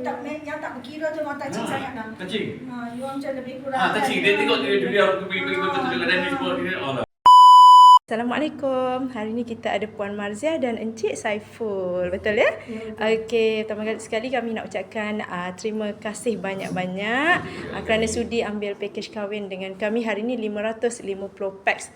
yang tak berkira tu memang touching sangat lah. Touching? You macam lebih kurang. Touching. Dia tengok dia betul-betul dan dia Allah. Assalamualaikum. Hari ni kita ada Puan Marzia dan Encik Saiful. Betul ya? Okey, pertama sekali kami nak ucapkan terima kasih banyak-banyak kerana sudi ambil pakej kahwin dengan kami. Hari ni 550 packs.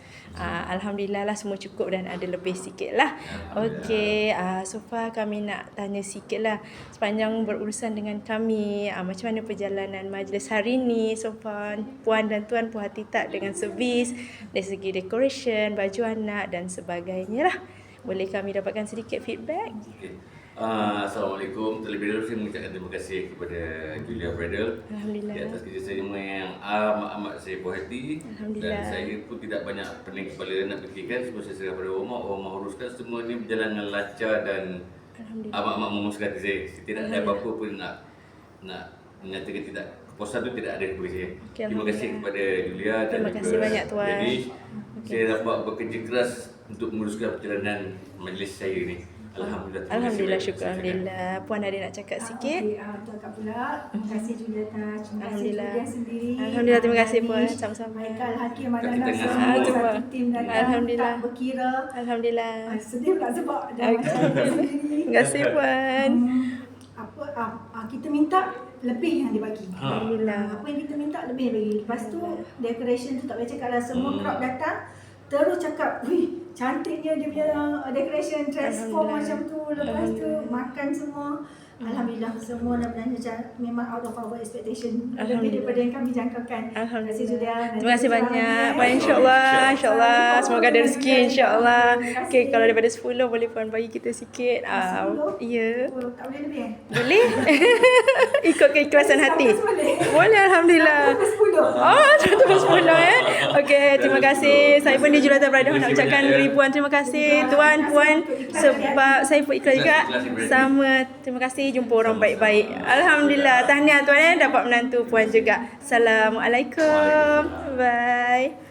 Alhamdulillah lah, semua cukup dan ada lebih sikit lah. Okey, so far kami nak tanya sikit lah sepanjang berurusan dengan kami, macam mana perjalanan majlis hari ni so far. Puan dan Tuan puas hati tak dengan servis dari segi decoration, baju anak dan sebagainya lah. Boleh kami dapatkan sedikit feedback? Okay. Assalamualaikum. Terlebih dahulu saya mengucapkan terima kasih kepada Julia Bridal Alhamdulillah. di atas kerjasama yang amat saya puas hati. Dan saya pun tidak banyak pening kepala nak fikirkan. Semua saya serah pada Omar uruskan. Semua ni berjalan dengan lancar dan amat memuaskan hati saya. Tidak ada apa-apa pun nak menyatakan tidak. Kepuasan tu tidak ada kepada saya. Terima kasih kepada Julia dan terima kasih banyak Tuan. Jadi saya dapat bekerja keras untuk menguruskan perjalanan majlis saya ni. Alhamdulillah. Alhamdulillah, syukur Alhamdulillah. Puan ada nak cakap sikit? Tuan Kak pula. Terima kasih Julieta. Terima kasih Julia sendiri. Alhamdulillah, terima kasih Puan. Sama-sama. Haikal, Hakim, Madana, Kita semua tengah. satu tim datang. Alhamdulillah. Tak berkira. Alhamdulillah. Sedih pula sebab dah macam sendiri. Terima kasih Puan. Kita minta lebih yang dibagi. Alhamdulillah. Apa yang kita minta lebih bagi. Lepas tu decoration tu tak boleh cakap lah, semua crowd datang terus cakap, wih cantiknya dia punya decoration, transform macam tu. Lepas tu makan semua. Alhamdulillah, semua benar-benar memang out of our expectation. Lebih daripada yang kami jangkakan. Terima kasih Julia. Terima kasih banyak Puan. InsyaAllah semoga ada rezeki, insyaAllah. Okay, kalau daripada 10 boleh Puan bagi kita sikit. 10? Ya. Tak boleh lebih Boleh? Ikut keikhlasan hati. Boleh, Alhamdulillah. 110 Okay, terima kasih. Saya pun di Julieta Bridal nak ucapkan ribuan terima kasih Tuan, Puan, sebab saya pun ikhlas juga. Sama, terima kasih. Jumpa orang baik-baik. Alhamdulillah. Tahniah Tuan dapat menantu Puan juga. Assalamualaikum. Bye.